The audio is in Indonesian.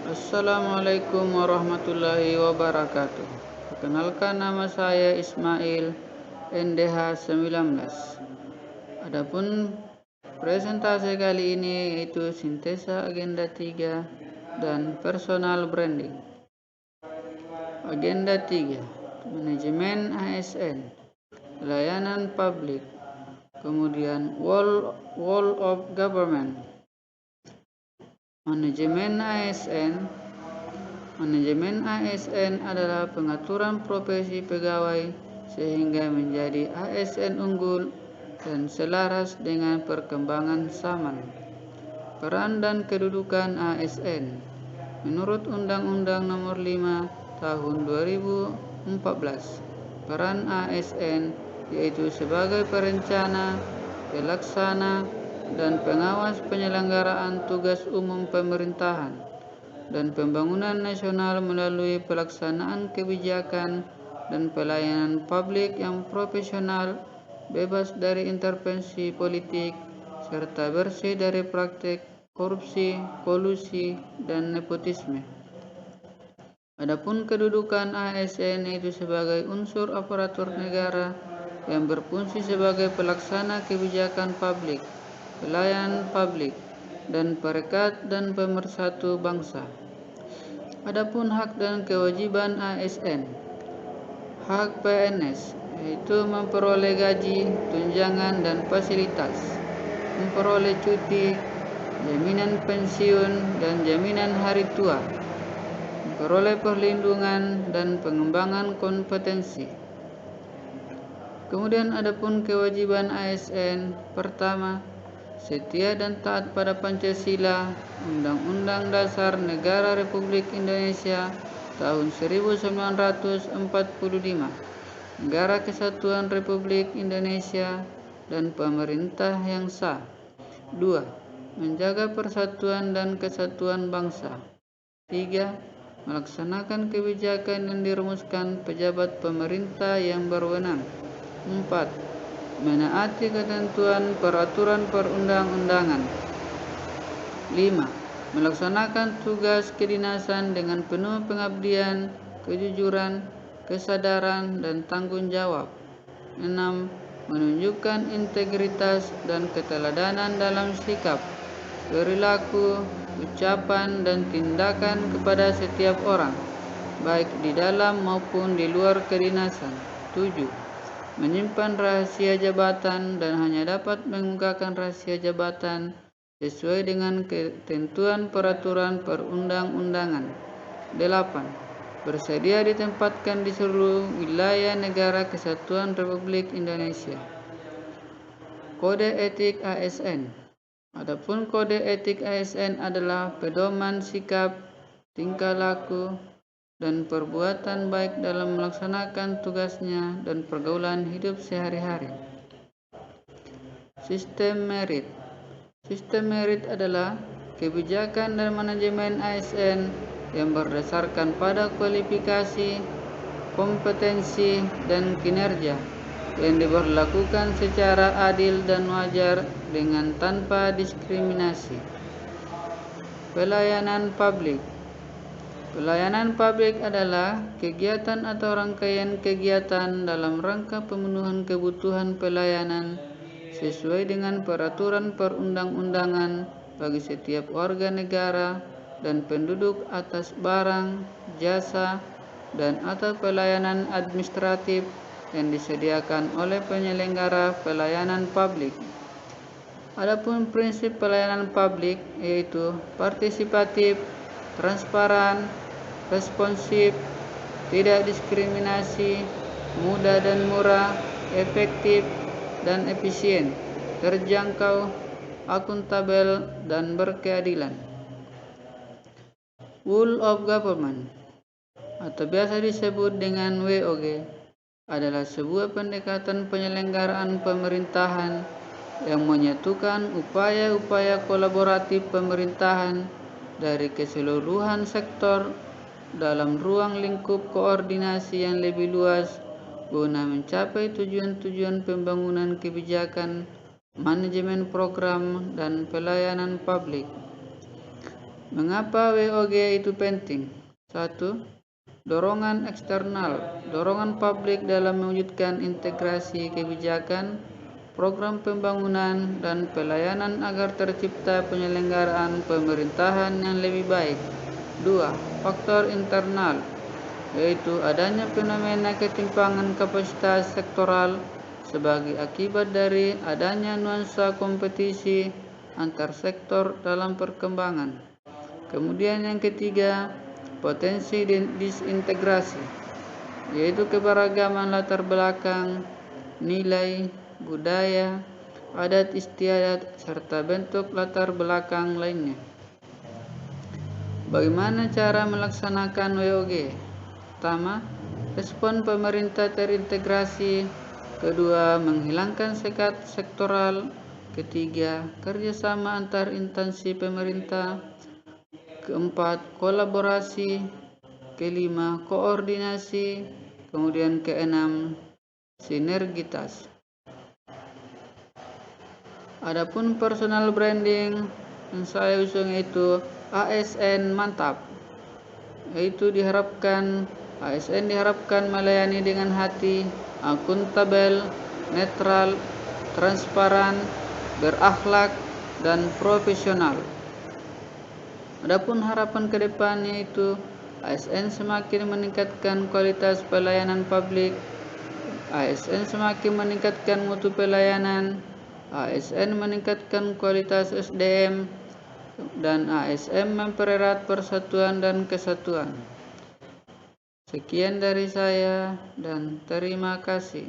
Assalamualaikum warahmatullahi wabarakatuh. Perkenalkan, nama saya Ismail NDH 19. Adapun presentasi kali ini yaitu sintesa agenda 3 dan personal branding. Agenda 3, manajemen ASN, layanan publik, kemudian wall of government. Manajemen ASN adalah pengaturan profesi pegawai sehingga menjadi ASN unggul dan selaras dengan perkembangan zaman. Peran dan kedudukan ASN. Menurut Undang-Undang Nomor 5 Tahun 2014, peran ASN yaitu sebagai perencana, pelaksana, dan pengawas penyelenggaraan tugas umum pemerintahan dan pembangunan nasional melalui pelaksanaan kebijakan dan pelayanan publik yang profesional, bebas dari intervensi politik, serta bersih dari praktik korupsi, kolusi, dan nepotisme. Adapun kedudukan ASN itu sebagai unsur aparatur negara yang berfungsi sebagai pelaksana kebijakan publik, pelayan publik, dan perekat dan pemersatu bangsa. Adapun hak dan kewajiban ASN. Hak PNS yaitu memperoleh gaji, tunjangan, dan fasilitas, memperoleh cuti, jaminan pensiun, dan jaminan hari tua, memperoleh perlindungan dan pengembangan kompetensi. Kemudian adapun kewajiban ASN, pertama, setia dan taat pada Pancasila, Undang-Undang Dasar Negara Republik Indonesia tahun 1945, Negara Kesatuan Republik Indonesia, dan pemerintah yang sah. 2. Menjaga persatuan dan kesatuan bangsa. 3. Melaksanakan kebijakan yang dirumuskan pejabat pemerintah yang berwenang. 4. Menaati ketentuan peraturan perundang-undangan. 5. Melaksanakan tugas kedinasan dengan penuh pengabdian, kejujuran, kesadaran, dan tanggung jawab. 6. Menunjukkan integritas dan keteladanan dalam sikap, perilaku, ucapan, dan tindakan kepada setiap orang, baik di dalam maupun di luar kedinasan. 7. Menyimpan rahasia jabatan dan hanya dapat mengungkapkan rahasia jabatan sesuai dengan ketentuan peraturan perundang-undangan. 8. Bersedia ditempatkan di seluruh wilayah negara Kesatuan Republik Indonesia. Kode etik ASN. Adapun kode etik ASN adalah pedoman sikap, tingkah laku, dan perbuatan baik dalam melaksanakan tugasnya dan pergaulan hidup sehari-hari. Sistem merit. Sistem merit adalah kebijakan dan manajemen ASN yang berdasarkan pada kualifikasi, kompetensi, dan kinerja yang diberlakukan secara adil dan wajar dengan tanpa diskriminasi. Pelayanan publik. Pelayanan publik adalah kegiatan atau rangkaian kegiatan dalam rangka pemenuhan kebutuhan pelayanan sesuai dengan peraturan perundang-undangan bagi setiap warga negara dan penduduk atas barang, jasa, dan atau pelayanan administratif yang disediakan oleh penyelenggara pelayanan publik. Adapun prinsip pelayanan publik yaitu partisipatif, transparan, responsif, tidak diskriminasi, mudah dan murah, efektif dan efisien, terjangkau, akuntabel, dan berkeadilan. Whole of Government atau biasa disebut dengan WOG adalah sebuah pendekatan penyelenggaraan pemerintahan yang menyatukan upaya-upaya kolaboratif pemerintahan dari keseluruhan sektor dalam ruang lingkup koordinasi yang lebih luas guna mencapai tujuan-tujuan pembangunan kebijakan, manajemen program, dan pelayanan publik. Mengapa WOG itu penting? 1. Dorongan eksternal, dorongan publik dalam mewujudkan integrasi kebijakan, program pembangunan, dan pelayanan agar tercipta penyelenggaraan pemerintahan yang lebih baik. 2. Faktor internal, yaitu adanya fenomena ketimpangan kapasitas sektoral sebagai akibat dari adanya nuansa kompetisi antar sektor dalam perkembangan. Kemudian yang ketiga, potensi disintegrasi, yaitu keberagaman latar belakang, nilai, budaya, adat istiadat, serta bentuk latar belakang lainnya. Bagaimana cara melaksanakan WOG? Pertama, respon pemerintah terintegrasi. Kedua, menghilangkan sekat sektoral. Ketiga, kerjasama antar instansi pemerintah. Keempat, kolaborasi. Kelima, koordinasi. Kemudian keenam, sinergitas. Adapun personal branding yang saya usung itu ASN mantap, yaitu ASN diharapkan melayani dengan hati, akuntabel, netral, transparan, berakhlak, dan profesional. Adapun harapan ke depan yaitu ASN semakin meningkatkan kualitas pelayanan publik, ASN semakin meningkatkan mutu pelayanan, ASN meningkatkan kualitas SDM, dan ASN mempererat persatuan dan kesatuan. Sekian dari saya dan terima kasih.